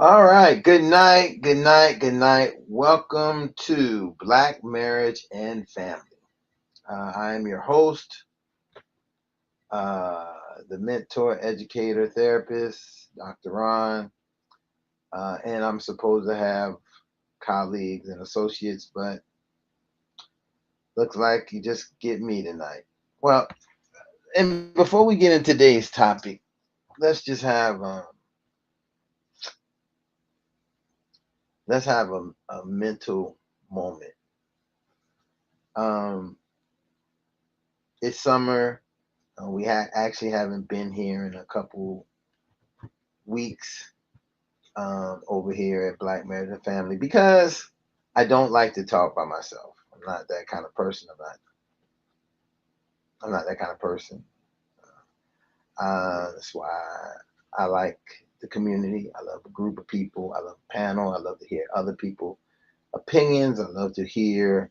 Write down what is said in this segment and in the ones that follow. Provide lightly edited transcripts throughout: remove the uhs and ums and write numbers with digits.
All right. Good night. Good night. Good night. Welcome to Black Marriage and Family. I am your host, uh, the mentor, educator, therapist, Dr. Ron. And I'm supposed to have colleagues and associates, but looks like you just get me tonight. Well, and before we get into today's topic, let's have a mental moment. Um, it's summer. We actually haven't been here in a couple weeks over here at Black Marriage and Family because I don't like to talk by myself. I'm not that kind of person. I'm not that kind of person. That's why I like the community. I love a group of people. I love a panel. I love to hear other people' opinions. I love to hear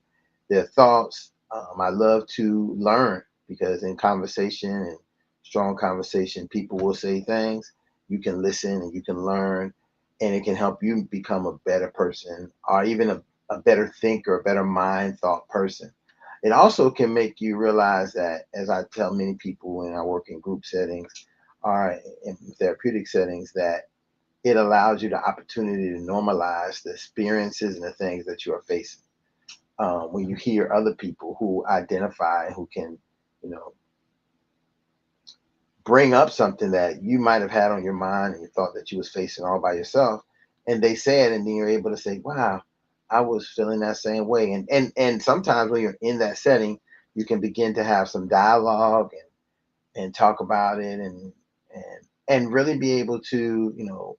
their thoughts. I love to learn because in conversation and strong conversation, people will say things. You can listen and you can learn, and it can help you become a better person or even a better thinker, a better mind thought person. It also can make you realize that, as I tell many people when I work in group settings or in therapeutic settings, that it allows you the opportunity to normalize the experiences and the things that you are facing. When you hear other people who identify, who can, you know, bring up something that you might have had on your mind and you thought that you was facing all by yourself, and they say it, and then you're able to say, "Wow, I was feeling that same way." And sometimes when you're in that setting, you can begin to have some dialogue and talk about it and really be able to,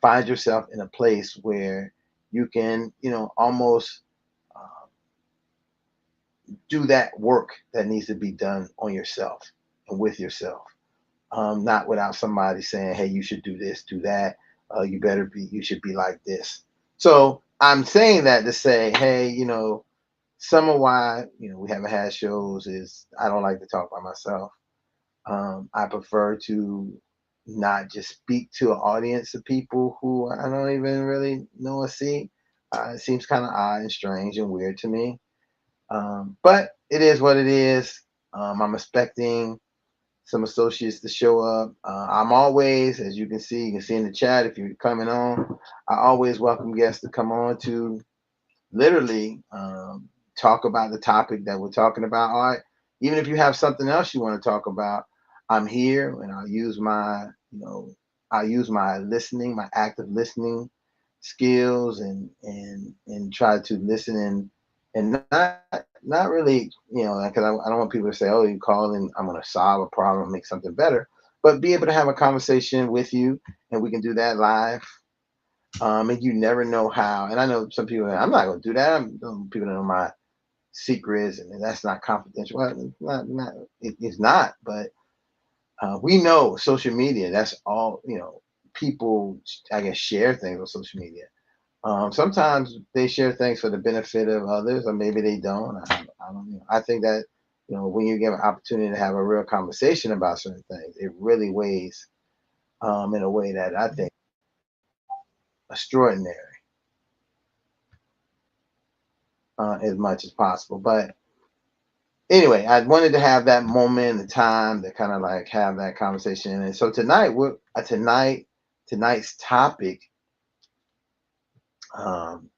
find yourself in a place where you can, almost uh, do that work that needs to be done on yourself and with yourself. Not without somebody saying, "Hey, you should do this, do that. You should be like this." So I'm saying that to say, hey, some of why we haven't had shows is I don't like to talk by myself. I prefer to not just speak to an audience of people who I don't even really know or see. It seems kind of odd and strange and weird to me. But it is what it is. I'm expecting some associates to show up. I'm always, as you can see in the chat if you're coming on, I always welcome guests to come on to literally talk about the topic that we're talking about. All right, even if you have something else you want to talk about, I'm here and I'll use my listening, my active listening skills and try to listen and not really, because I don't want people to say, "Oh, you call and I'm going to solve a problem, make something better," but be able to have a conversation with you, and we can do that live. And you never know how. And I know some people, I'm not going to do that. People know my secrets, and that's not confidential. Well, it's not. But we know social media. That's all. People, I guess, share things on social media. Sometimes they share things for the benefit of others, or maybe they don't. I don't know. I think that when you give an opportunity to have a real conversation about certain things, it really weighs in a way that I think extraordinary as much as possible. But anyway, I wanted to have that moment, the time to kind of like have that conversation. And so tonight, tonight's topic, um,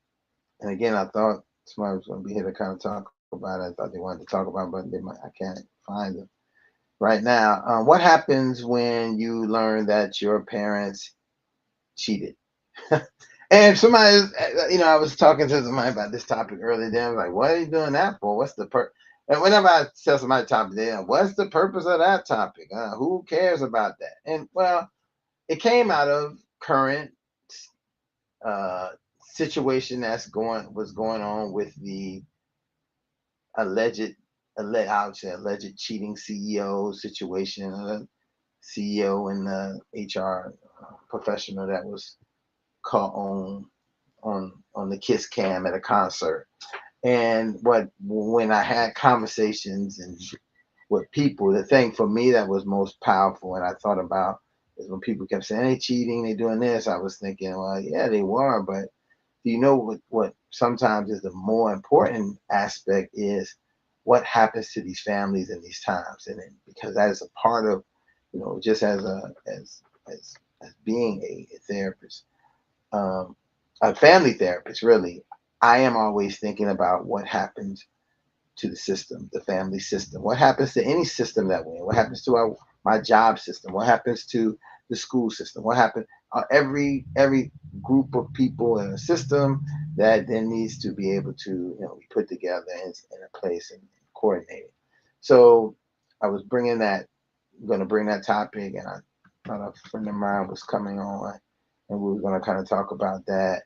and again, I thought somebody was going to be here to kind of talk about it. I thought they wanted to talk about, it, but I can't find them right now. What happens when you learn that your parents cheated? And somebody, I was talking to somebody about this topic earlier. Then I was like, "What are you doing that for? What's the And whenever I tell somebody a topic, they what's the purpose of that topic? Who cares about that? And well, it came out of current uh, situation was going on with the alleged, I would say alleged cheating CEO situation, CEO and the HR professional that was caught on the kiss cam at a concert. And when I had conversations and with people, the thing for me that was most powerful, and I thought about is when people kept saying they cheating, they doing this. I was thinking, well, yeah, they were, but do you know what sometimes is the more important aspect is what happens to these families in these times, and then, because that is a part of, just as being a therapist, um, a family therapist, really, I am always thinking about what happens to the system, the family system. What happens to any system that we're in? What happens to my job system? What happens to the school system? What happens? Every group of people in a system that then needs to be able to be put together in a place and coordinated. So I was going to bring that topic, and I thought a friend of mine was coming on, and we were going to kind of talk about that.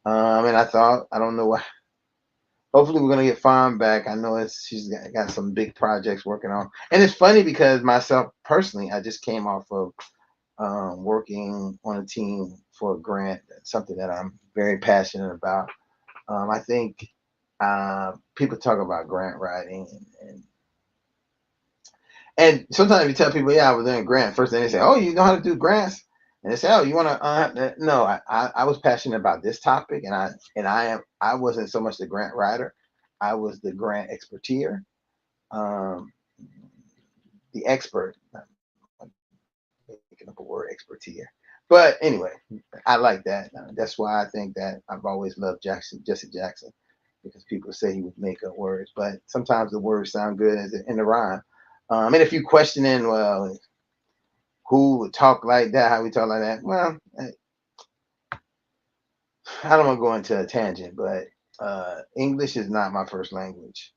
And I thought, I don't know what. Hopefully, we're gonna get Fawn back. I know she's got some big projects working on, and it's funny because myself personally, I just came off of working on a team for a grant. That's something that I'm very passionate about. I think people talk about grant writing, and sometimes you tell people, "Yeah, I was doing a grant." First thing they say, "Oh, you know how to do grants?" And they say, "Oh, you want to?" No, I was passionate about this topic, I wasn't so much the grant writer. I was the grant expertier, um, the expert. Making up a word, expertier. But anyway, I like that. That's why I think that I've always loved Jesse Jackson, because people say he would make up words, but sometimes the words sound good in the rhyme. And if you questioning, well, who would talk like that, how we talk like that, well, I don't want to go into a tangent, but English is not my first language.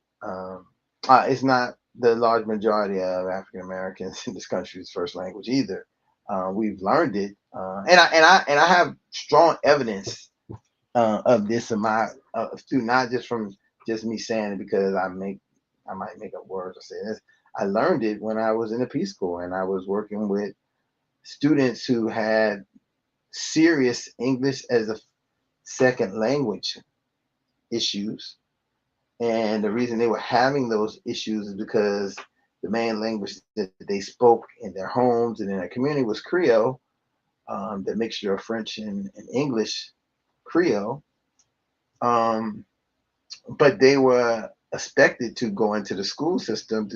It's not the large majority of African Americans in this country's first language either. We've learned it, and I have strong evidence of this in my through, not just from just me saying it because I might make up words or say this. I learned it when I was in the Peace Corps and I was working with students who had serious English as a second language issues. And the reason they were having those issues is because the main language that they spoke in their homes and in their community was Creole, the mixture of French and English Creole. Um, but they were expected to go into the school system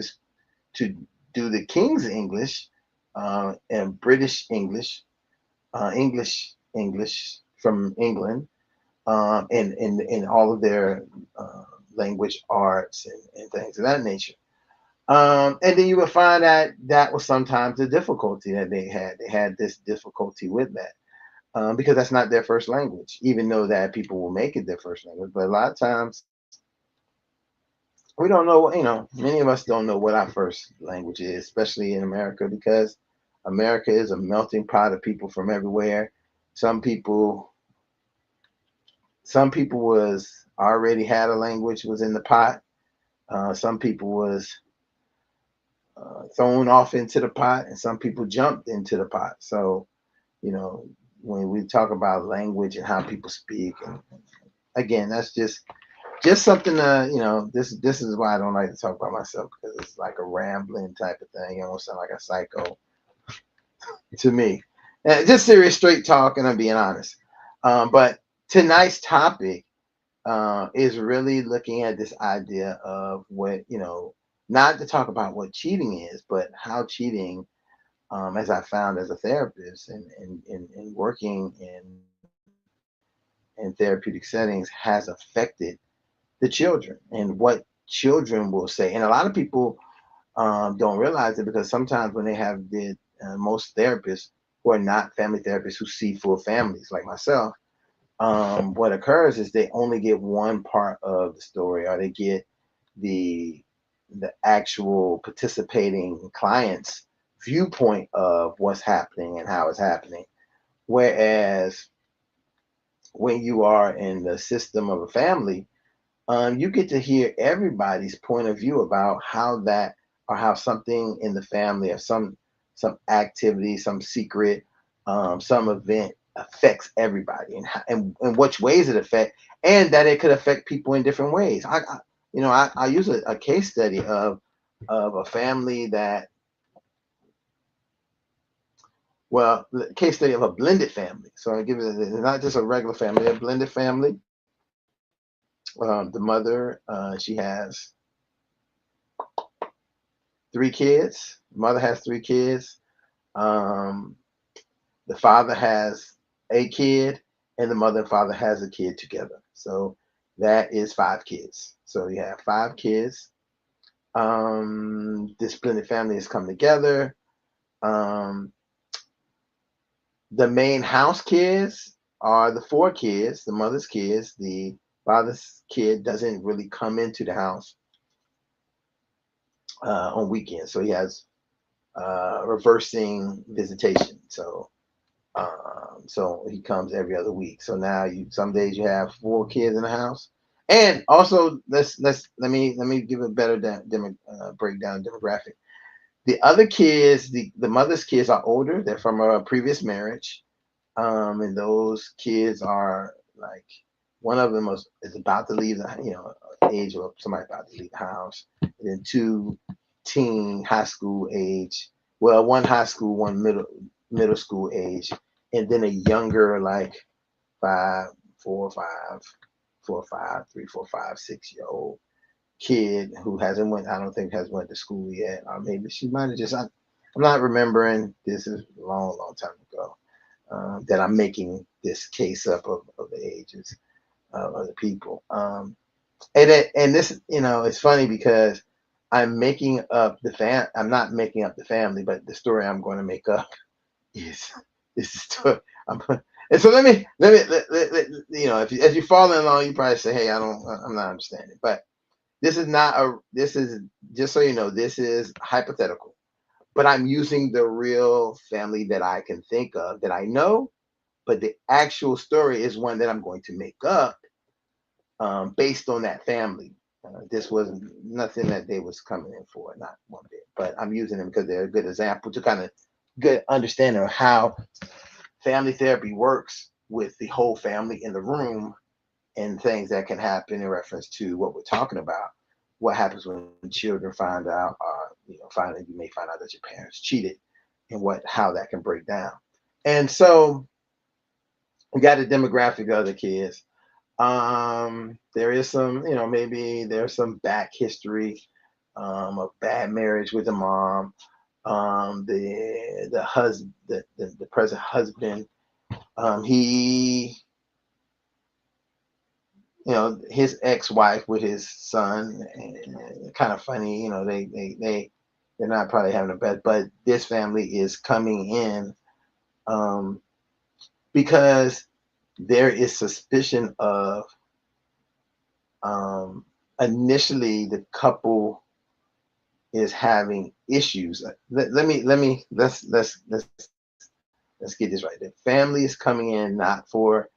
to do the King's English and British English, English from England, in all of their language arts and things of that nature. And then you would find that that was sometimes the difficulty that they had. They had this difficulty with that because that's not their first language, even though that people will make it their first language. But a lot of times we don't know, many of us don't know what our first language is, especially in America, because America is a melting pot of people from everywhere. Some people some people was already had a language was in the pot. Some people was thrown off into the pot, and some people jumped into the pot. So, you know, when we talk about language and how people speak, and again, that's just something to, this is why I don't like to talk about myself, because it's like a rambling type of thing. You almost sound like a psycho to me. Just serious, straight talk, and I'm being honest. But tonight's topic is really looking at this idea of what, not to talk about what cheating is, but how cheating, as I found as a therapist and working in therapeutic settings, has affected the children and what children will say. And a lot of people don't realize it, because sometimes when they have most therapists who are not family therapists who see full families like myself, what occurs is they only get one part of the story, or they get the actual participating client's viewpoint of what's happening and how it's happening. Whereas when you are in the system of a family, you get to hear everybody's point of view about how that, or how something in the family, or some activity, some secret, some event affects everybody, and which ways it affect, and that it could affect people in different ways. I use a case study of a family that Well, the case study of a blended family. So I give it not just a regular family, a blended family. The mother, she has 3 kids. Mother has 3 kids. Um, the father has a kid, and the mother and father has a kid together. So that is 5 kids. So you have 5 kids. This blended family has come together. Um, the main house kids are the 4 kids, the mother's kids. The father's kid doesn't really come into the house on weekends, so he has reversing visitation. So he comes every other week. So now some days you have 4 kids in the house. And also let me give a better breakdown demographic. The other kids, the mother's kids are older. They're from a previous marriage. And those kids are like, one of them is about to leave the, age of somebody about to leave the house. And then 2 teen high school age. Well, one high school, one middle school age, and then a younger, like 5, 4, 5, 4, 5, 3, 4, 5, 6 year old kid who hasn't went. I don't think has went to school yet, or maybe she might have just. I'm not remembering. This is a long, long time ago that I'm making this case up of the ages of the people. And this, it's funny because I'm making up I'm not making up the family, but the story I'm going to make up is is the story. And so if as you're following along, you probably say, "Hey, I'm not understanding." But this is just so you know, this is hypothetical. But I'm using the real family that I can think of that I know. But the actual story is one that I'm going to make up based on that family. This was nothing that they was coming in for, not one bit. But I'm using them because they're a good example to kind of good understanding of how family therapy works with the whole family in the room and things that can happen in reference to what we're talking about. What happens when children find out, finally you may find out that your parents cheated, and how that can break down. And so we got a demographic of the kids. There is some, maybe there's some back history of bad marriage with the mom. The husband, the present husband, he, his ex-wife with his son, and kind of funny, they're not probably having a bed, but this family is coming in um, because there is suspicion of um, initially the couple is having issues. Let's get this right. The family is coming in not for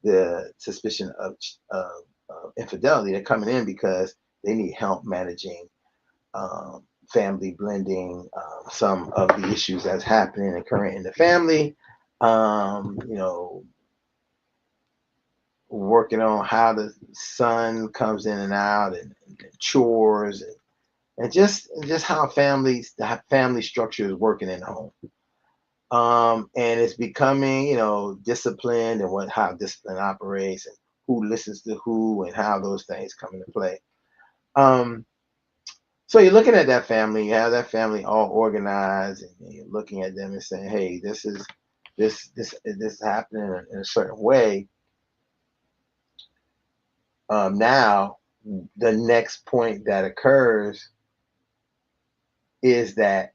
the suspicion of, infidelity. They're coming in because they need help managing family blending, some of the issues that's happening and occurring in the family. Um, you know, Working on how the son comes in and out, and chores, and just how the family structure is working in the home. And it's becoming, disciplined, and how discipline operates, and who listens to who, and how those things come into play. Um, so you're looking at that family, you have that family all organized, and you're looking at them and saying, "Hey, this is happening in a certain way." Now, the next point that occurs is that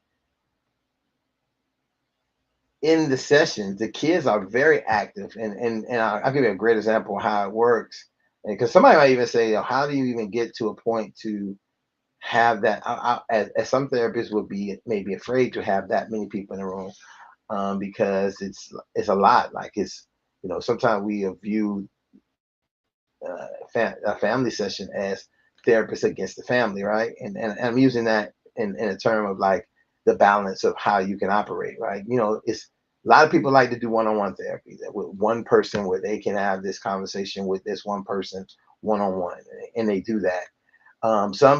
in the sessions, the kids are very active, and I'll give you a great example of how it works. Because somebody might even say, "How do you even get to a point to have that?" As some therapists would be maybe afraid to have that many people in the room, because it's a lot. Like sometimes we view a family session as therapists against the family, right? And I'm using that in a term of like the balance of how you can operate, right? It's a lot of people like to do one-on-one therapy that with one person where they can have this conversation with this one person one-on-one, and they do that. So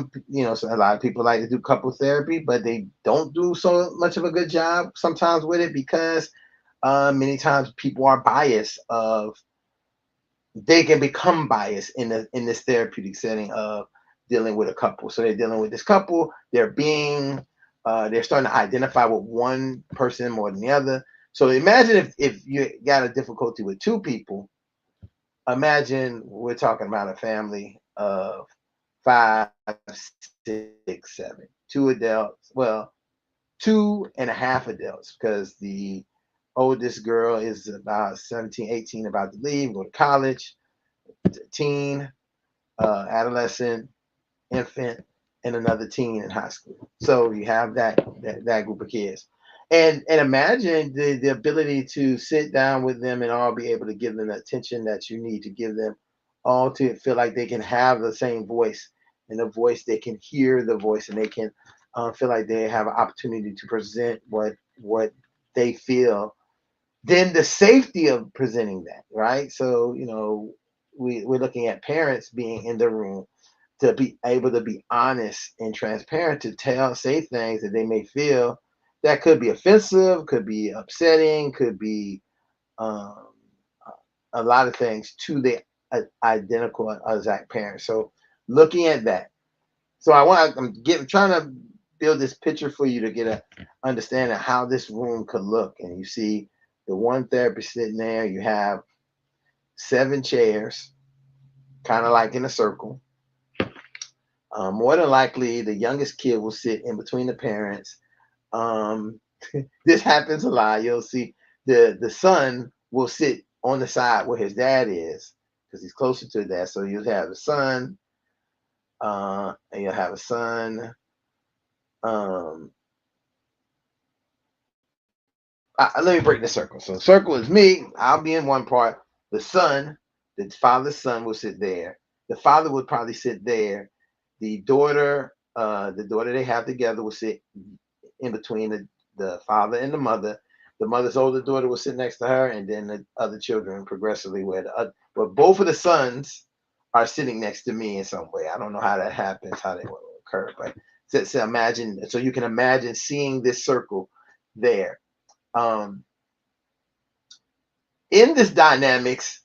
a lot of people like to do couple therapy, but they don't do so much of a good job sometimes with it because Many times people are biased of they can become biased in this therapeutic setting of dealing with a couple. So they're dealing with this couple, they're starting to identify with one person more than the other. So imagine if you got a difficulty with two people, imagine we're talking about a family of five, six, seven, two adults. Well, two and a half adults, because the oldest girl is about 17, 18, about to leave, go to college, teen, adolescent, infant, and another teen in high school. So you have that group of kids. And imagine the ability to sit down with them and all be able to give them the attention that you need to give them, all to feel like they can have the same voice, and the voice they can hear the voice, and they can feel like they have an opportunity to present what they feel. Then the safety of presenting that, right? So we're looking at parents being in the room to be able to be honest and transparent, to say things that they may feel that could be offensive, could be upsetting, could be um, a lot of things to the identical exact parent. So looking at that, so I'm trying to build this picture for you to get a understanding of how this room could look. And you see the one therapist sitting there. You have 7 chairs, kind of like in a circle. More than likely, the youngest kid will sit in between the parents. Um, this happens a lot. You'll see the son will sit on the side where his dad is, because he's closer to that. So you'll have the son, and you'll have a son. Um, Let me break the circle. So the circle is me. I'll be in one part. The son, the father's son, will sit there. The father would probably sit there. The daughter they have together will sit in between the father and the mother. The mother's older daughter will sit next to her, and then the other children progressively but both of the sons are sitting next to me in some way. I don't know how that happens, how that will occur, but imagine. So you can imagine seeing this circle there. Um, in this dynamics,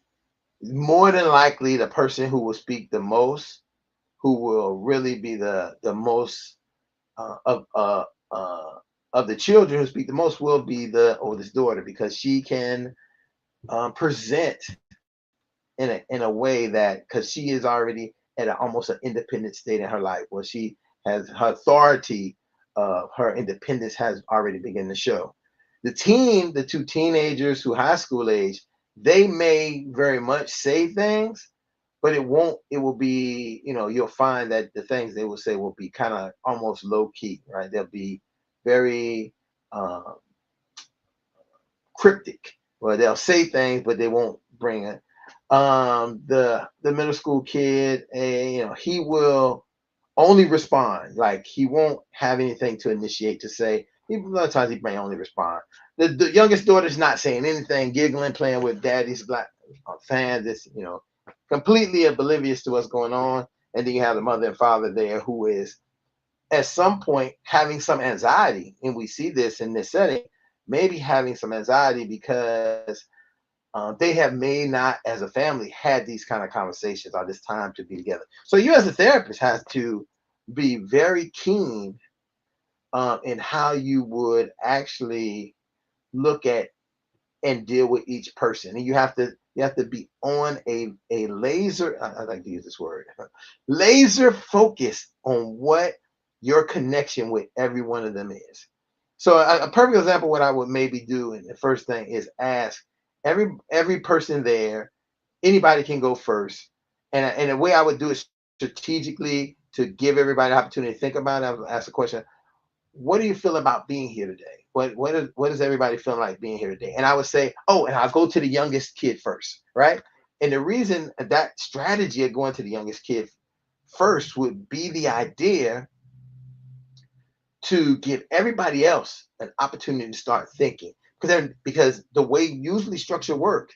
more than likely the person who will speak the most, who will really be the most uh, of uh, uh, of the children who speak the most, will be the oldest daughter, because she can present in a way that, because she is already at almost an independent state in her life, where she has her authority, her independence has already begun to show. The two teenagers who high school age, they may very much say things, but it will be, you'll find that the things they will say will be kind of almost low key, right? They'll be very uh, cryptic, or they'll say things, but they won't bring it. The middle school kid, he will only respond. Like, he won't have anything to initiate to say. A lot of times he may only respond. The youngest daughter's not saying anything, giggling, playing with daddy's black fans. It's completely oblivious to what's going on. And then you have the mother and father there, who is at some point having some anxiety, and we see this in this setting, maybe having some anxiety because they have may not, as a family, had these kind of conversations or this time to be together. So you, as a therapist, has to be very keen in how you would actually look at and deal with each person, and you have to be on a laser. I like to use this word, laser focus on what your connection with every one of them is. So a perfect example, what I would maybe do, and the first thing is ask every person there. Anybody can go first, and the way I would do it strategically to give everybody the opportunity to think about it, I would ask the question: what do you feel about being here today? What is everybody feeling like being here today? And I would say, oh, and I'll go to the youngest kid first, right? And the reason that strategy of going to the youngest kid first would be the idea to give everybody else an opportunity to start thinking. Because the way usually structure work,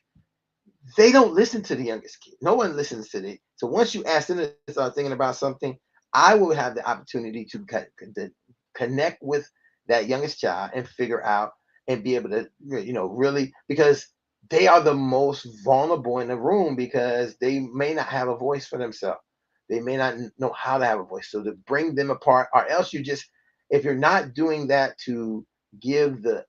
they don't listen to the youngest kid. No one listens to them. So once you ask them to start thinking about something, I will have the opportunity to connect with that youngest child and figure out and be able to, really, because they are the most vulnerable in the room because they may not have a voice for themselves. They may not know how to have a voice. So to bring them apart, or else you just, if you're not doing that to give the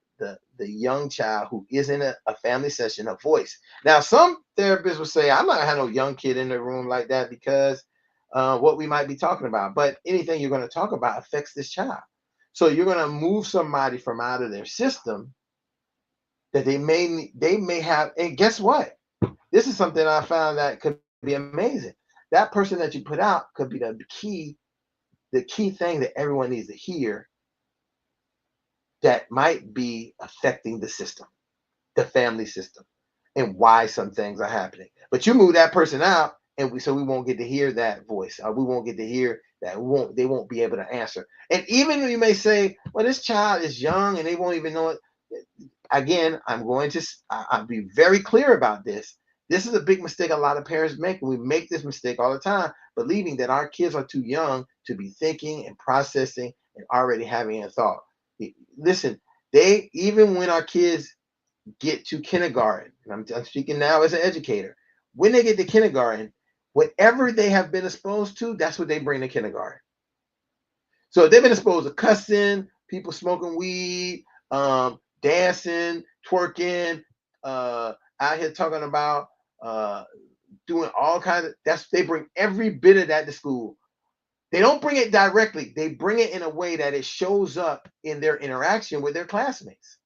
young child who is in a family session a voice. Now, some therapists will say, I'm not gonna have no young kid in the room like that because what we might be talking about. But anything you're going to talk about affects this child. So you're going to move somebody from out of their system that they may have. And guess what? This is something I found that could be amazing. That person that you put out could be the key thing that everyone needs to hear that might be affecting the system, the family system, and why some things are happening. But you move that person out, and we won't get to hear that voice, or we won't get to hear that. They won't be able to answer. And even you may say, well, this child is young and they won't even know it. Again, I'll be very clear about this. This is a big mistake a lot of parents make, and we make this mistake all the time, believing that our kids are too young to be thinking and processing and already having a thought. Listen, even when our kids get to kindergarten, and I'm speaking now as an educator, when they get to kindergarten, whatever they have been exposed to, that's what they bring to kindergarten. So if they've been exposed to cussing, people smoking weed, dancing, twerking, out here talking about doing all kinds of, they bring every bit of that to school. They don't bring it directly. They bring it in a way that it shows up in their interaction with their classmates.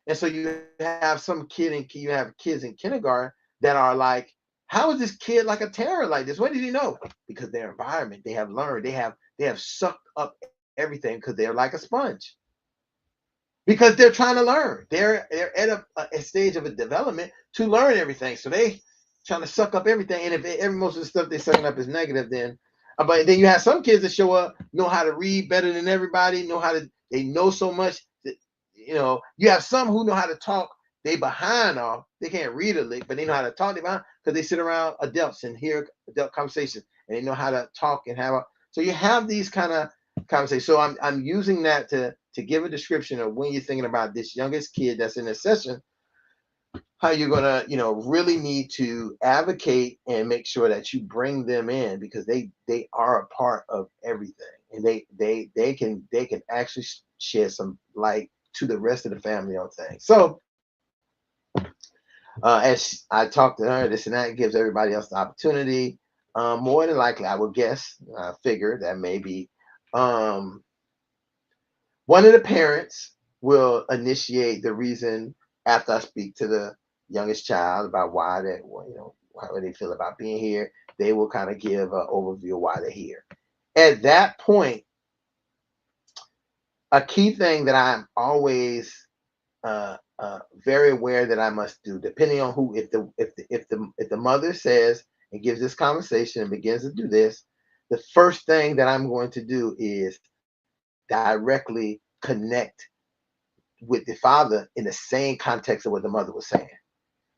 And so you have you have kids in kindergarten that are like, how is this kid like a terror like this? What did he know? Because their environment, they have learned, they have sucked up everything because they're like a sponge. Because they're trying to learn. They're at a stage of a development to learn everything. So they trying to suck up everything. And if every most of the stuff they're sucking up is negative, then but then you have some kids that show up, know how to read better than everybody, they know so much that, you have some who know how to talk. They behind off. They can't read a lick, but they know how to talk. They behind because they sit around adults and hear adult conversations, and they know how to talk and have a. So you have these kind of conversations. So I'm using that to give a description of when you're thinking about this youngest kid that's in a session, how you're gonna, really need to advocate and make sure that you bring them in because they are a part of everything, and they can actually shed some light to the rest of the family on things. So as I talk to her, this and that gives everybody else the opportunity. More than likely, I would guess, figure that maybe um, one of the parents will initiate the reason after I speak to the youngest child about why they, how they feel about being here. They will kind of give an overview of why they're here. At that point, a key thing that I'm always very aware that I must do, depending on who, if the mother says and gives this conversation and begins to do this, the first thing that I'm going to do is directly connect with the father in the same context of what the mother was saying,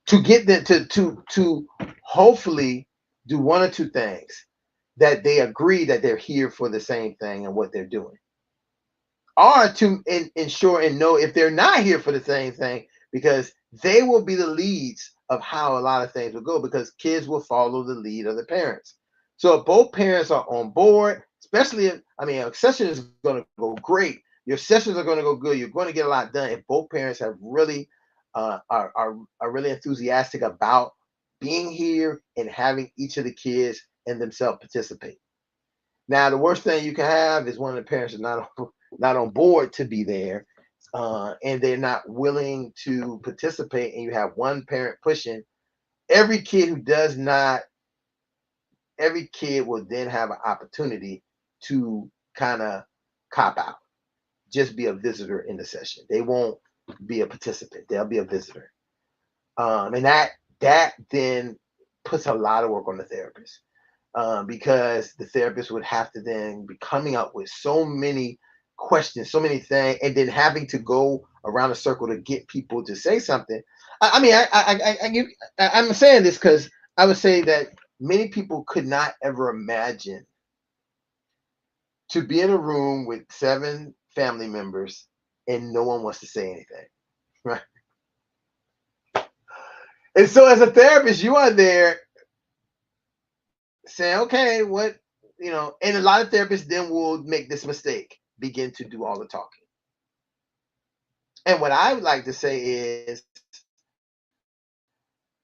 to get them to hopefully do one or two things, that they agree that they're here for the same thing and what they're doing, or to ensure and know if they're not here for the same thing, because they will be the leads of how a lot of things will go, because kids will follow the lead of the parents. So if both parents are on board, especially if, a session is going to go great, your sessions are going to go good, you're going to get a lot done if both parents have really are really enthusiastic about being here and having each of the kids and themselves participate. Now, the worst thing you can have is one of the parents is not on board to be there, and they're not willing to participate, and you have one parent pushing. Every kid who does not, every kid will then have an opportunity to kind of cop out, just be a visitor in the session. They won't be a participant; they'll be a visitor, and that then puts a lot of work on the therapist. Because the therapist would have to then be coming up with so many questions, so many things, and then having to go around a circle to get people to say something. I'm saying this because I would say that many people could not ever imagine to be in a room with 7 family members and no one wants to say anything. Right. And so as a therapist, you are there saying, okay, what, and a lot of therapists then will make this mistake, begin to do all the talking. And what I would like to say is,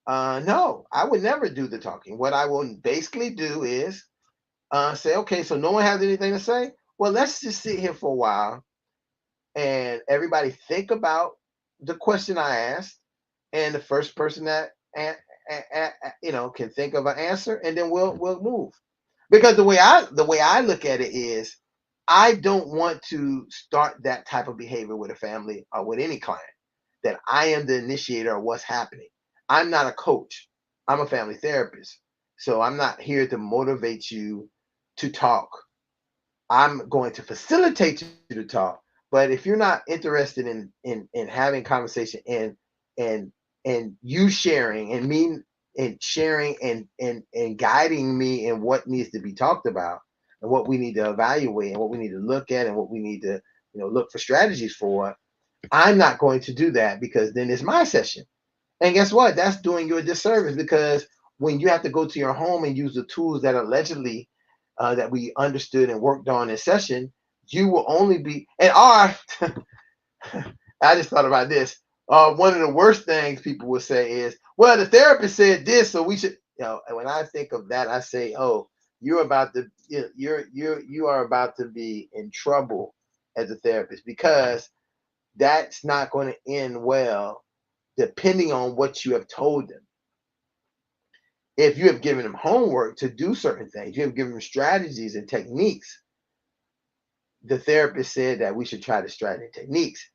no, I would never do the talking. What I will basically do is say, okay, so no one has anything to say. Well, let's just sit here for a while and everybody think about the question I asked, and the first person that can think of an answer, and then we'll move. Because the way I look at it is, I don't want to start that type of behavior with a family or with any client. That I am the initiator of what's happening. I'm not a coach. I'm a family therapist. So I'm not here to motivate you to talk. I'm going to facilitate you to talk. But if you're not interested in having conversation and you sharing and me and sharing and guiding me in what needs to be talked about and what we need to evaluate and what we need to look at and what we need to look for strategies for, I'm not going to do that, because then it's my session. And guess what? That's doing you a disservice, because when you have to go to your home and use the tools that allegedly that we understood and worked on in session, you will only be and are. I just thought about this. One of the worst things people will say is, "Well, the therapist said this, so we should." And when I think of that, I say, "Oh, you're about to you are about to be in trouble as a therapist, because that's not going to end well, depending on what you have told them. If you have given them homework to do certain things, you have given them strategies and techniques. The therapist said that we should try the strategy and techniques.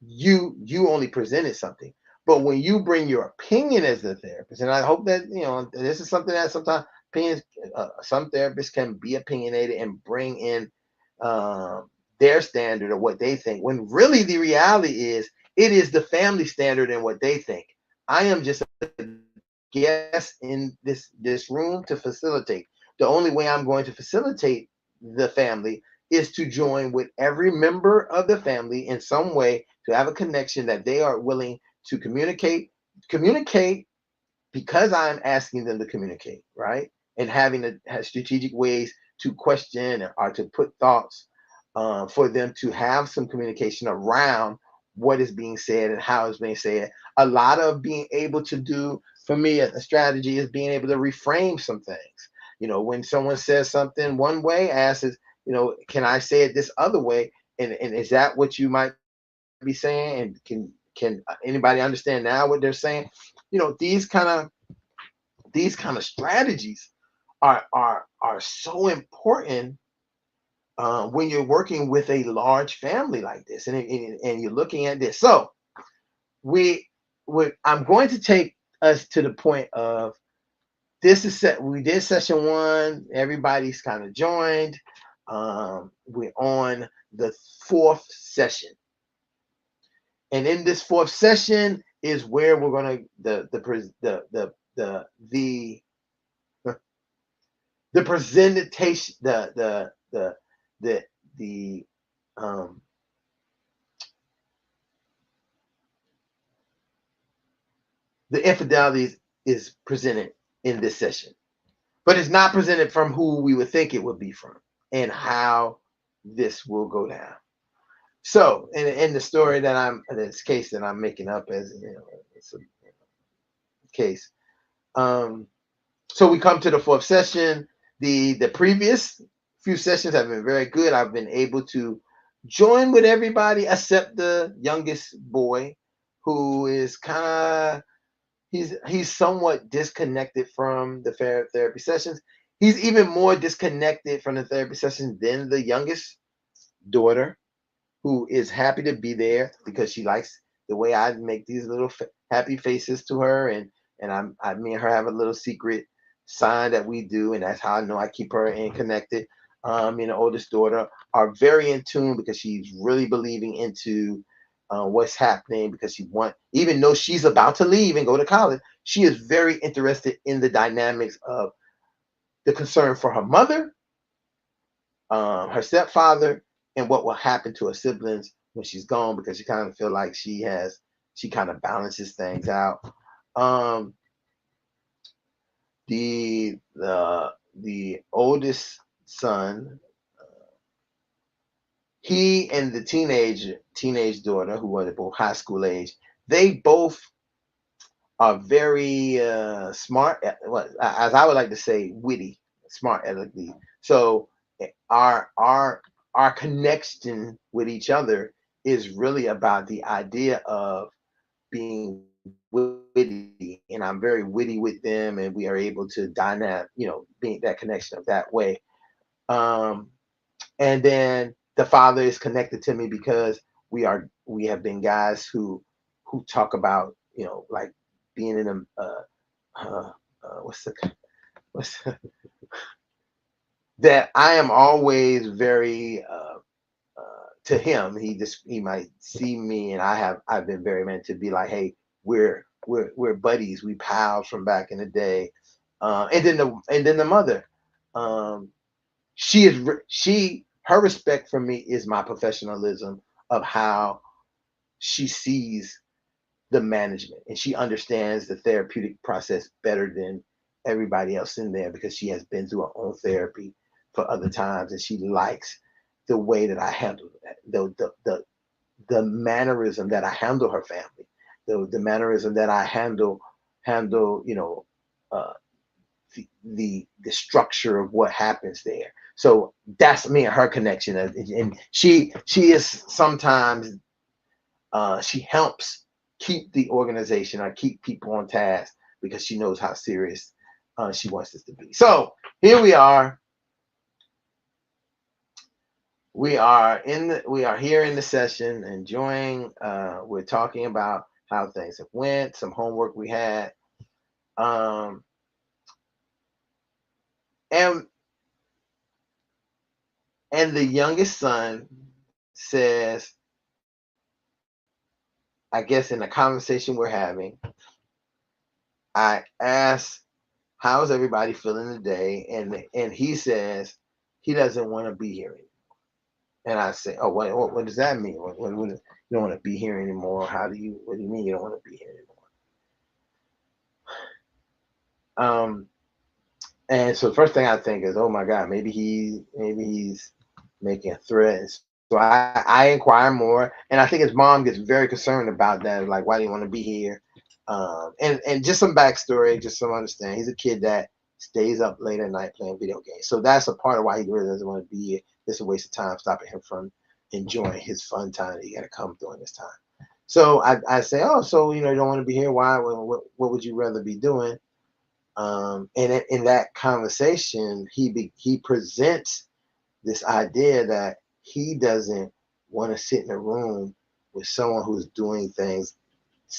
You only presented something. But when you bring your opinion as the therapist, and I hope that this is something that sometimes opinions, some therapists can be opinionated and bring in their standard of what they think, when really the reality is it is the family standard and what they think. I am just a guest in this room to facilitate. The only way I'm going to facilitate the family is to join with every member of the family in some way, to have a connection that they are willing to communicate because I'm asking them to communicate, right? And having strategic ways to question or to put thoughts for them to have some communication around what is being said and how it's being said. A lot of being able to do, for me, a strategy is being able to reframe some things. When someone says something one way, asks, can I say it this other way? And is that what you might be saying? And can anybody understand now what they're saying? These kind of strategies are so important when you're working with a large family like this, and you're looking at this. So I'm going to take us to the point of, this is set. We did session one. Everybody's kind of joined. We're on the fourth session, and in this fourth session is where we're gonna the presentation, the um the infidelity is presented in this session, but it's not presented from who we would think it would be from, and how this will go down. So, in the story this case that I'm making up as it's a case. So we come to the fourth session. The previous few sessions have been very good. I've been able to join with everybody except the youngest boy, who is kind of he's somewhat disconnected from the therapy sessions. He's even more disconnected from the therapy sessions than the youngest daughter, who is happy to be there because she likes the way I make these little happy faces to her, and me and her have a little secret sign that we do, and that's how I know I keep her in connected. And the oldest daughter are very in tune, because she's really believing into what's happening, because even though she's about to leave and go to college, she is very interested in the dynamics of the concern for her mother, her stepfather, and what will happen to her siblings when she's gone, because she kind of feel like she kind of balances things out. Um, the oldest son, he and the teenage daughter, who were both high school age, they both are very smart, as I would like to say, witty, smart aleckly. So our connection with each other is really about the idea of being witty, and I'm very witty with them, and we are able to dynamic, being that connection of that way. Um, and then the father is connected to me because we have been guys who talk about, like being in a what's that I am always very to him. He might see me, and I've been very meant to be like, hey, we're buddies, we pals from back in the day. And then the mother, um, she her respect for me is my professionalism of how she sees the management, and she understands the therapeutic process better than everybody else in there because she has been through her own therapy for other times, and she likes the way that I handle that, the mannerism that I handle her family, the mannerism that I handle uh, the structure of what happens there. So that's me and her connection, and she is sometimes she helps keep the organization or keep people on task because she knows how serious she wants this to be. So here we are. We are here in the session, enjoying. We're talking about how things have went, some homework we had, um, and the youngest son says, I guess in the conversation we're having, I asked, how's everybody feeling today? And he says he doesn't want to be here anymore. And I say, oh, what does that mean? You don't want to be here anymore? What do you mean you don't want to be here anymore? And so the first thing I think is, oh my God, maybe he's making threats. So I inquire more, and I think his mom gets very concerned about that. Like, why do you want to be here? And just some backstory, just some understanding. He's a kid that stays up late at night playing video games. So that's a part of why he really doesn't want to be here. It's a waste of time stopping him from enjoying his fun time that he got to come during this time. So I say, oh, so you don't want to be here. Why? What would you rather be doing? And in that conversation, he presents this idea that he doesn't want to sit in a room with someone who's doing things.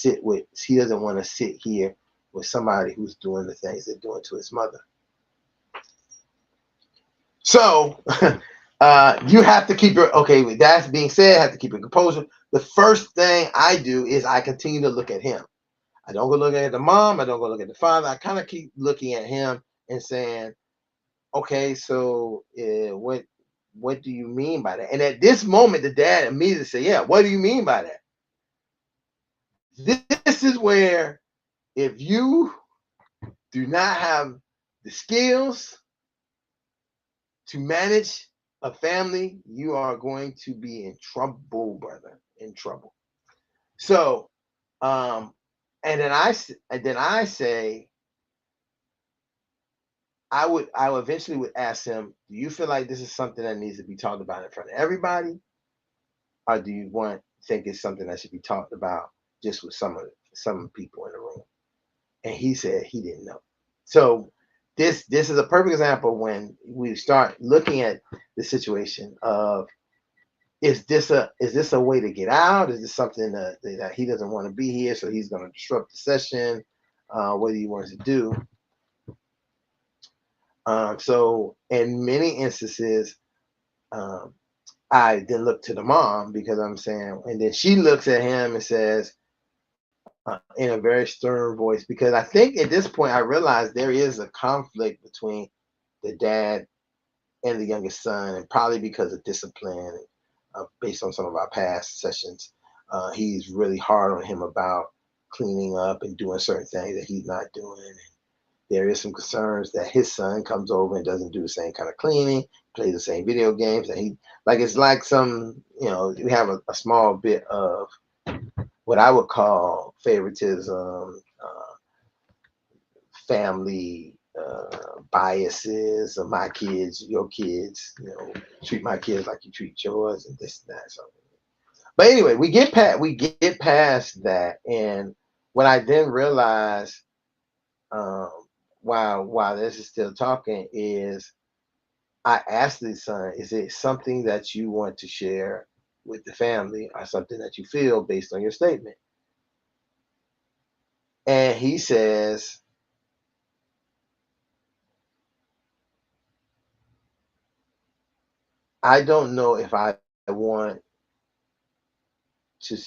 He doesn't want to sit here with somebody who's doing the things they're doing to his mother. So you have to keep your okay. With that being said, I have to keep your composure. The first thing I do is I continue to look at him. I don't go looking at the mom. I don't go look at the father. I kind of keep looking at him and saying, okay, so what do you mean by that? And at this moment, the dad immediately said, yeah, what do you mean by that? This is where if you do not have the skills to manage a family, you are going to be in trouble, brother, in trouble. So, um, and then I say, I would eventually would ask him, do you feel like this is something that needs to be talked about in front of everybody, or do you think it's something that should be talked about just with some people in the room? And he said he didn't know. So this is a perfect example when we start looking at the situation of, is this a way to get out? Is this something that he doesn't want to be here, so he's going to disrupt the session? What do you want to do? So in many instances, um, I then look to the mom because I'm saying, and then she looks at him and says, in a very stern voice, because I think at this point I realize there is a conflict between the dad and the youngest son, and probably because of discipline, based on some of our past sessions. He's really hard on him about cleaning up and doing certain things that he's not doing. And there is some concerns that his son comes over and doesn't do the same kind of cleaning, plays the same video games, and he like it's like some, we have a small bit of what I would call favoritism, family biases of my kids, your kids, treat my kids like you treat yours, and this and that. So, but anyway, we get past that, and what I then realized, while this is still talking, is I asked the son, is it something that you want to share with the family, or something that you feel based on your statement? And he says, I don't know if I want to,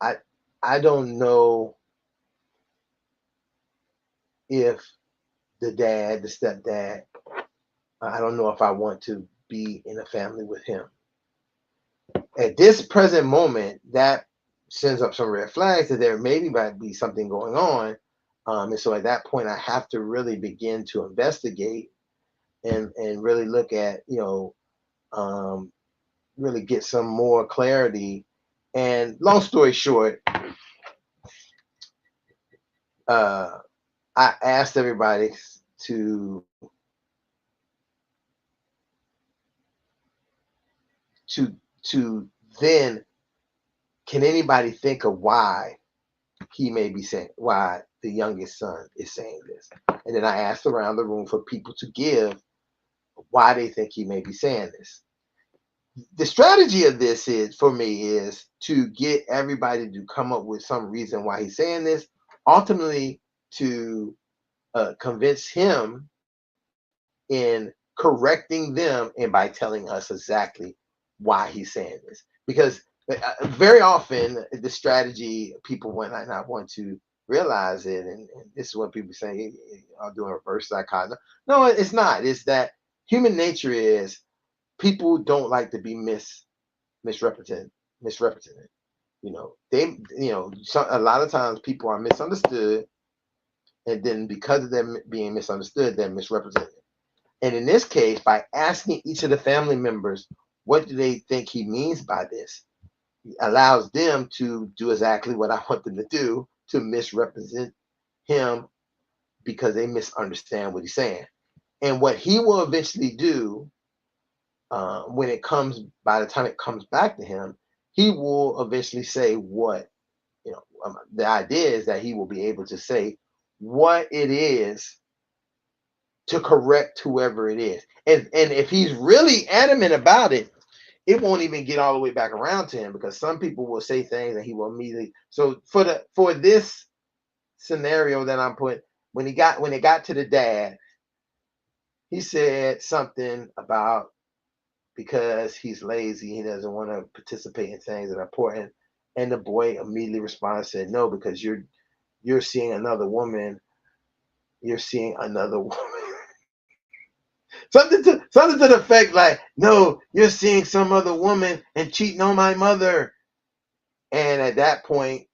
I, I don't know if the stepdad, I don't know if I want to be in a family with him. At this present moment, that sends up some red flags that there maybe might be something going on. And so at that point, I have to really begin to investigate and really look at, really get some more clarity. And long story short, I asked everybody to then, can anybody think of why he may be saying, why the youngest son is saying this? And then I asked around the room for people to give why they think he may be saying this. The strategy of this is, for me, is to get everybody to come up with some reason why he's saying this, ultimately to convince him in correcting them, and by telling us exactly why he's saying this. Because very often the strategy, people might not want to realize it, and this is what people say, I'm doing reverse psychology. No, it's not. It's that human nature is, people don't like to be misrepresented. A lot of times people are misunderstood, and then because of them being misunderstood, they're misrepresented. And in this case, by asking each of the family members, what do they think he means by this, allows them to do exactly what I want them to do, to misrepresent him, because they misunderstand what he's saying. And what he will eventually do, by the time it comes back to him, he will eventually say what, the idea is that he will be able to say what it is to correct whoever it is. And if he's really adamant about it, it won't even get all the way back around to him, because some people will say things and he will immediately. So for this scenario that I'm putting, when it got to the dad, he said something about, because he's lazy, he doesn't want to participate in things that are important. And the boy immediately responded, said, no, because you're seeing another woman. You're seeing another woman. Something to the effect like, no, you're seeing some other woman and cheating on my mother. And at that point,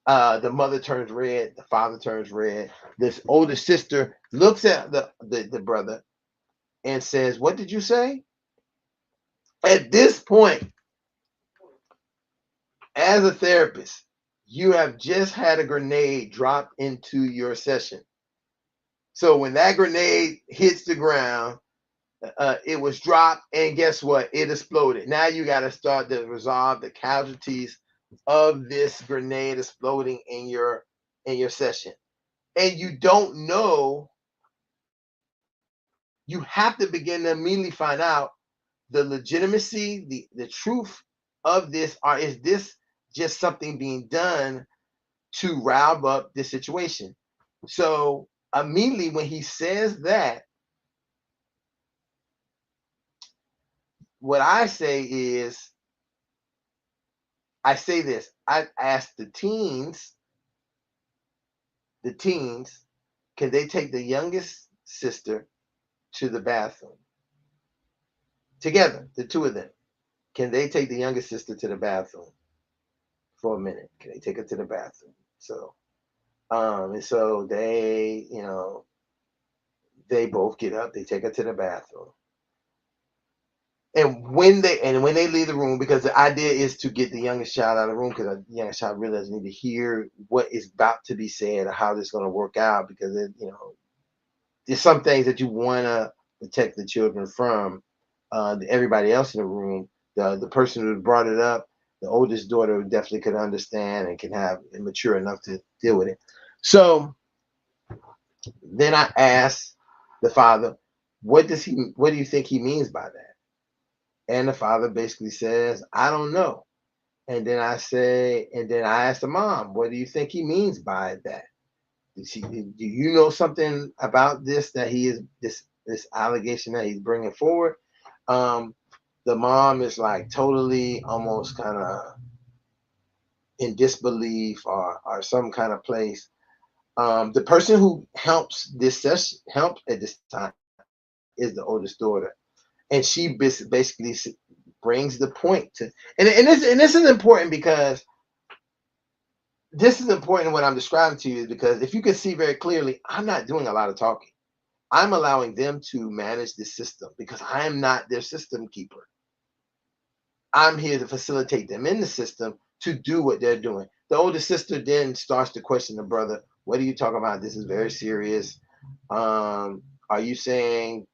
the mother turns red, the father turns red. This older sister looks at the brother and says, what did you say? At this point, as a therapist, you have just had a grenade dropped into your session. So when that grenade hits the ground, it was dropped, and guess what? It exploded. Now you got to start to resolve the casualties of this grenade exploding in your session. And you don't know. You have to begin to immediately find out the legitimacy, the truth of this, or is this just something being done to rile up this situation? So immediately when he says that, what I say is, I say this. I ask the teens, can they take the youngest sister to the bathroom together? The two of them. Can they take the youngest sister to the bathroom? for a minute. Can they take her to the bathroom? So, and so they, they both get up. They take her to the bathroom. And when they leave the room, because the idea is to get the youngest child out of the room, because the youngest child really doesn't need to hear what is about to be said or how this is going to work out, because there's some things that you want to protect the children from. Everybody else in the room, the person who brought it up, the oldest daughter definitely could understand and can have and mature enough to deal with it. So then I asked the father, what do you think he means by that? And the father basically says, I don't know. And then I asked the mom, what do you think he means by that? Do you know something about this, that he is this allegation that he's bringing forward? The mom is like totally almost kind of in disbelief or some kind of place. The person who helps at this time is the oldest daughter, and she basically brings the point to, and this is important, because this is important what I'm describing to you, because if you can see very clearly, I'm not doing a lot of talking. I'm allowing them to manage the system because I am not their system keeper. I'm here to facilitate them in the system to do what they're doing. The older sister then starts to question the brother. What are you talking about? This is very serious. Are you saying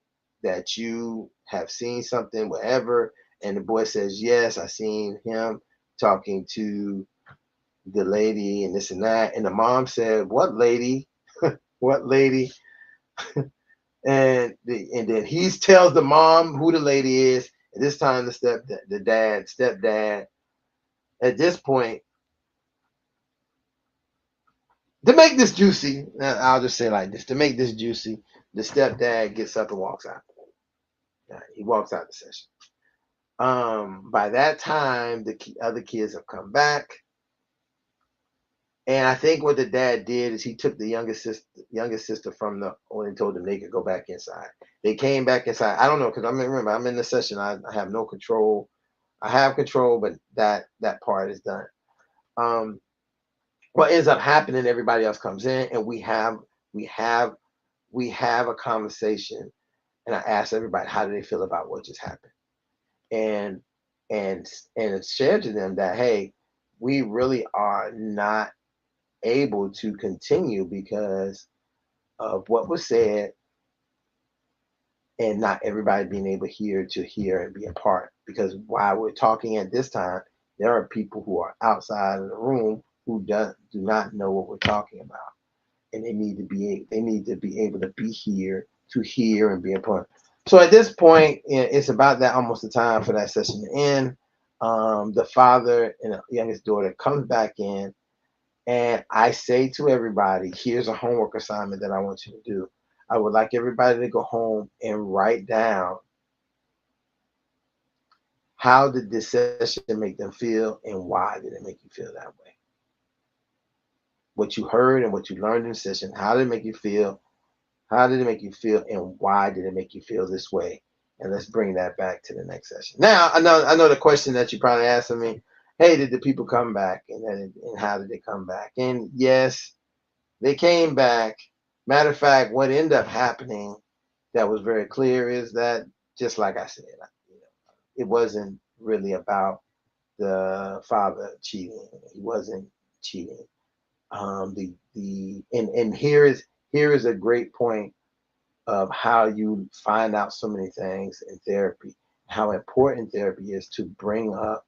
that you have seen something, whatever? And the boy says, yes, I seen him talking to the lady and this and that. And the mom said, what lady? What lady? And then he tells the mom who the lady is. And this time the stepdad. At this point, to make this juicy, I'll just say like this: to make this juicy, the stepdad gets up and walks out. He walks out the session. By that time, the other kids have come back. And I think what the dad did is he took the youngest sister from the and told them they could go back inside. They came back inside. I don't know, because remember, I'm in the session. I have no control. I have control, but that part is done. What ends up happening, everybody else comes in, and we have a conversation, and I ask everybody, how do they feel about what just happened? And it's shared to them that, hey, we really are not able to continue because of what was said, and not everybody being able to hear and be a part. Because while we're talking at this time, there are people who are outside of the room who do not know what we're talking about, and they need to be able to be here to hear and be a part. So at this point, it's about that almost the time for that session to end. The father and the youngest daughter comes back in, and I say to everybody, here's a homework assignment that I want you to do. I would like everybody to go home and write down, how did this session make them feel, and why did it make you feel that way? What you heard and what you learned in the session, how did it make you feel? How did it make you feel, and why did it make you feel this way? And let's bring that back to the next session. Now, I know the question that you probably asking me, hey, did the people come back, and how did they come back? And yes, they came back. Matter of fact, what ended up happening that was very clear is that, just like I said, it wasn't really about the father cheating. He wasn't cheating. And here is a great point of how you find out so many things in therapy, how important therapy is to bring up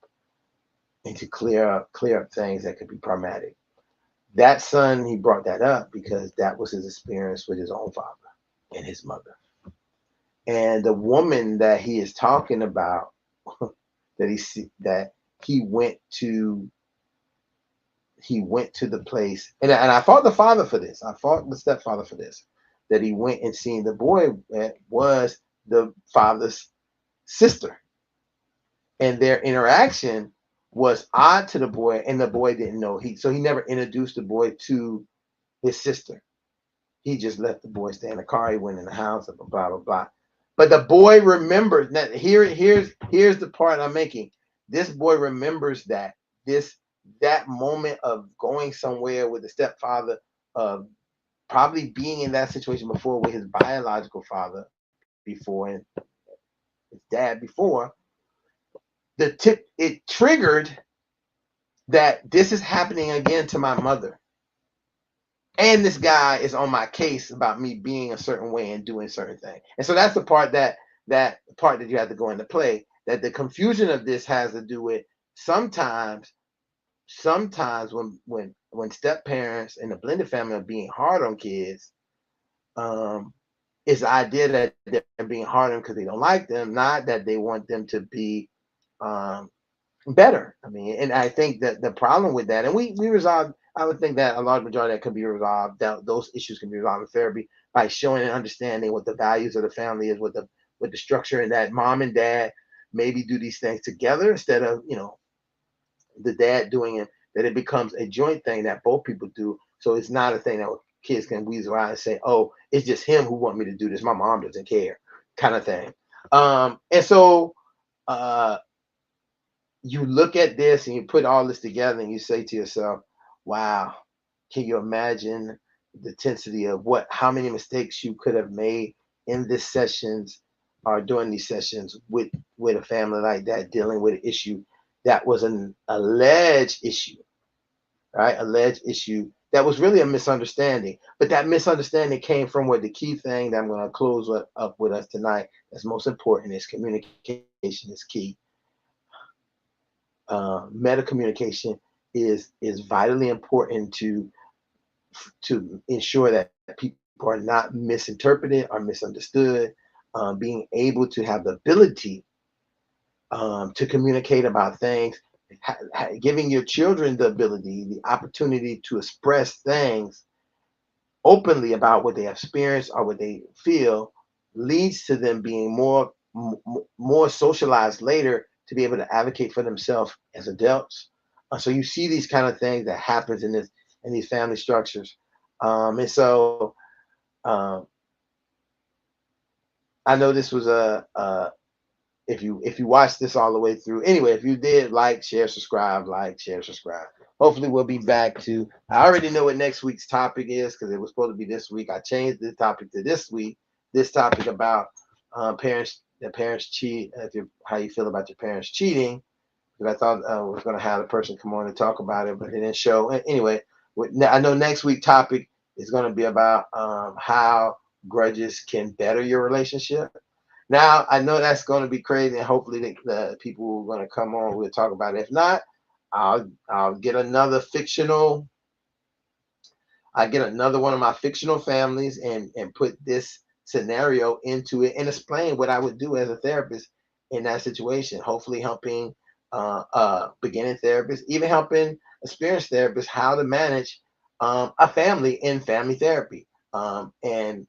and to clear up things that could be problematic. That son, he brought that up because that was his experience with his own father and his mother. And the woman that he is talking about, that he went to the place, and I fought the father for this. I fought the stepfather for this, that he went and seen the boy was the father's sister, and their interaction was odd to the boy, and the boy didn't know. So he never introduced the boy to his sister. He just let the boy stay in the car. He went in the house, blah blah blah blah. But the boy remembers that. Here's the part I'm making. This boy remembers that this that moment of going somewhere with the stepfather, of probably being in that situation before with his biological father before and his dad before, it triggered that this is happening again to my mother. And this guy is on my case about me being a certain way and doing certain things. And so that's the part that you have to go into play. That the confusion of this has to do with sometimes when step parents and the blended family are being hard on kids, it's the idea that they're being hard on them because they don't like them, not that they want them to be um, better. I mean, and I think that the problem with that, and we resolved. I would think that a large majority of that could be resolved. That those issues can be resolved in therapy by showing and understanding what the values of the family is, what the structure, and that mom and dad maybe do these things together instead of the dad doing it. That it becomes a joint thing that both people do. So it's not a thing that kids can weasel around and say, "Oh, it's just him who want me to do this. My mom doesn't care," kind of thing. And so. Uh, you look at this and you put all this together and you say to yourself, wow, can you imagine the intensity of how many mistakes you could have made in this sessions or during these sessions with a family like that dealing with an issue that was an alleged issue, right? Alleged issue that was really a misunderstanding. But that misunderstanding came from what the key thing that I'm going to close up with us tonight that's most important is communication is key. Meta communication is vitally important to ensure that people are not misinterpreted or misunderstood. Being able to have the ability to communicate about things, giving your children the ability, the opportunity to express things openly about what they experience or what they feel, leads to them being more socialized later to be able to advocate for themselves as adults. So you see these kind of things that happens in these family structures, and so um, I know this was if you watched this all the way through. Anyway, if you did, like, share, subscribe. Hopefully, we'll be back to. I already know what next week's topic is because it was supposed to be this week. I changed the topic to this week. This topic about parents cheat. How you feel about your parents cheating? Because I thought I was going to have a person come on and talk about it, but it didn't show. Anyway, I know next week topic is going to be about how grudges can better your relationship. Now I know that's going to be crazy, and hopefully the people who are going to come on will talk about it. If not, I'll get another fictional. I get another one of my fictional families and put this scenario into it and explain what I would do as a therapist in that situation. Hopefully, helping beginning therapists, even helping experienced therapists how to manage a family in family therapy. And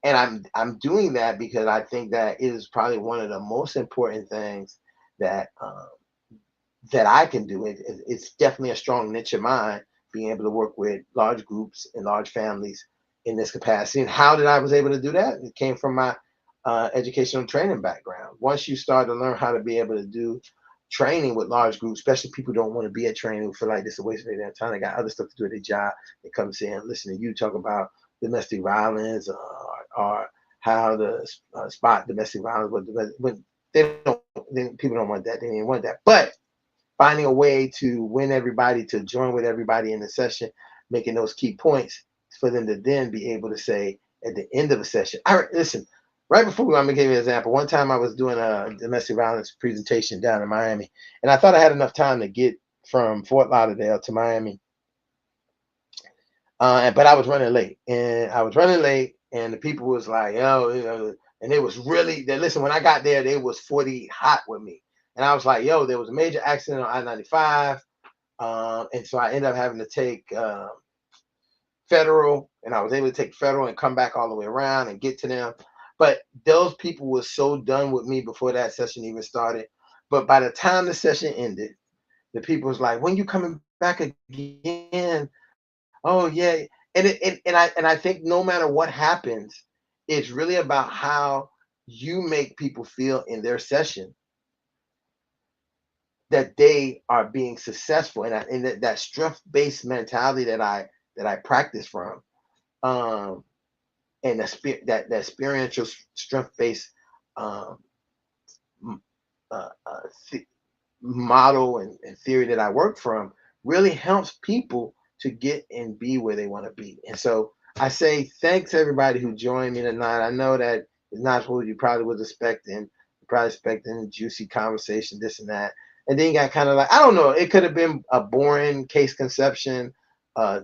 I'm doing that because I think that is probably one of the most important things that that I can do. It's definitely a strong niche of mine, being able to work with large groups and large families in this capacity. And how did I was able to do that? It came from my educational training background. Once you start to learn how to be able to do training with large groups, especially people who don't want to be at training, who feel like this is a waste of their time. They got other stuff to do at their job. They come and say and listen to you talk about domestic violence or how to spot domestic violence. But when people don't want that. They didn't want that. But finding a way to win everybody to join with everybody in the session, making those key points for them to then be able to say at the end of a session, all right, listen, right before I'm gonna give you an example. One time I was doing a domestic violence presentation down in Miami, and I thought I had enough time to get from Fort Lauderdale to Miami. But I was running late, and the people was like, and it was really, listen, when I got there, they was 40 hot with me. And I was like, there was a major accident on I-95. And so I ended up having to take federal, and I was able to take federal and come back all the way around and get to them. But those people were so done with me before that session even started. But by the time the session ended, the people was like, when you coming back again? Oh yeah. And I think no matter what happens, it's really about how you make people feel in their session. that they are being successful, and that strength-based mentality that I practice from, um, and that experiential strength-based um, uh, uh, model and theory that I work from really helps people to get and be where they want to be. And so I say thanks to everybody who joined me tonight. I know that it's not what you probably was expecting. You're probably expecting a juicy conversation, this and that. And then you got kind of like, I don't know, it could have been a boring case conception, a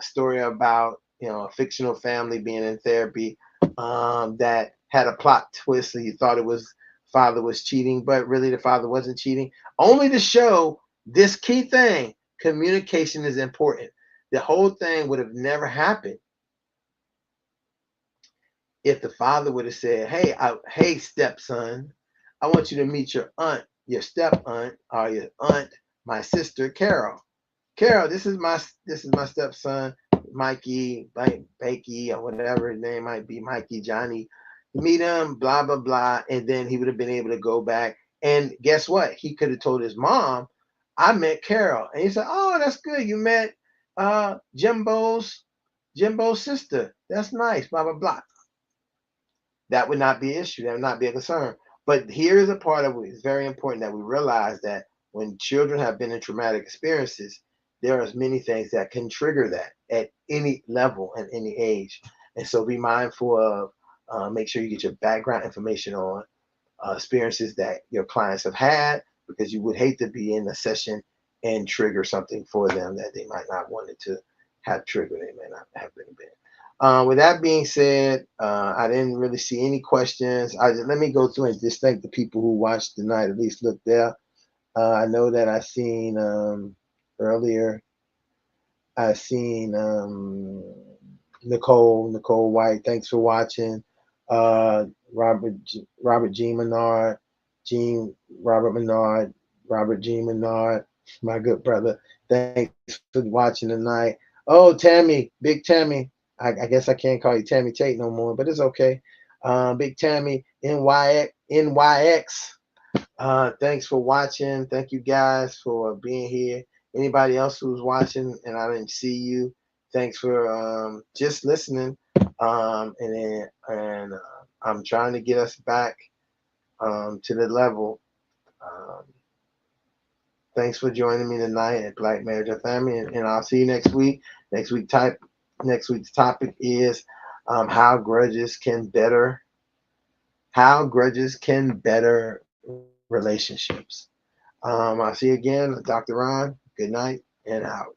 story about, a fictional family being in therapy, that had a plot twist. So you thought it was father was cheating, but really the father wasn't cheating, only to show this key thing: communication is important. The whole thing would have never happened if the father would have said, hey, stepson, I want you to meet your aunt, your step aunt, or your aunt, my sister Carol. Carol, this is my stepson, Mikey, Bakey, or whatever his name might be, Mikey, Johnny. You meet him, blah blah blah, and then he would have been able to go back. And guess what? He could have told his mom, "I met Carol," and he said, "Oh, that's good. You met Jimbo's sister. That's nice." Blah blah blah. That would not be an issue. That would not be a concern. But here is a part of it. It's very important that we realize that when children have been in traumatic experiences, there are many things that can trigger that at any level and any age. And so be mindful of, make sure you get your background information on experiences that your clients have had, because you would hate to be in a session and trigger something for them that they might not want it to have triggered. They may not have been. With that being said, I didn't really see any questions. Let me go through and just thank the people who watched tonight. At least look there. I know that I seen earlier. I seen Nicole White. Thanks for watching. Uh, Robert G Menard, Jean Robert Menard, Robert G Menard, my good brother. Thanks for watching tonight. Oh, Tammy, Big Tammy. I guess I can't call you Tammy Tate no more, but it's okay. Big Tammy, NYX. Thanks for watching. Thank you guys for being here. Anybody else who's watching and I didn't see you, thanks for just listening. I'm trying to get us back to the level. Um, Thanks for joining me tonight at Black Marriage and Family, and I'll see you next week. Next week's topic is how grudges can better relationships. I'll see you again, Dr. Ron. Good night and out.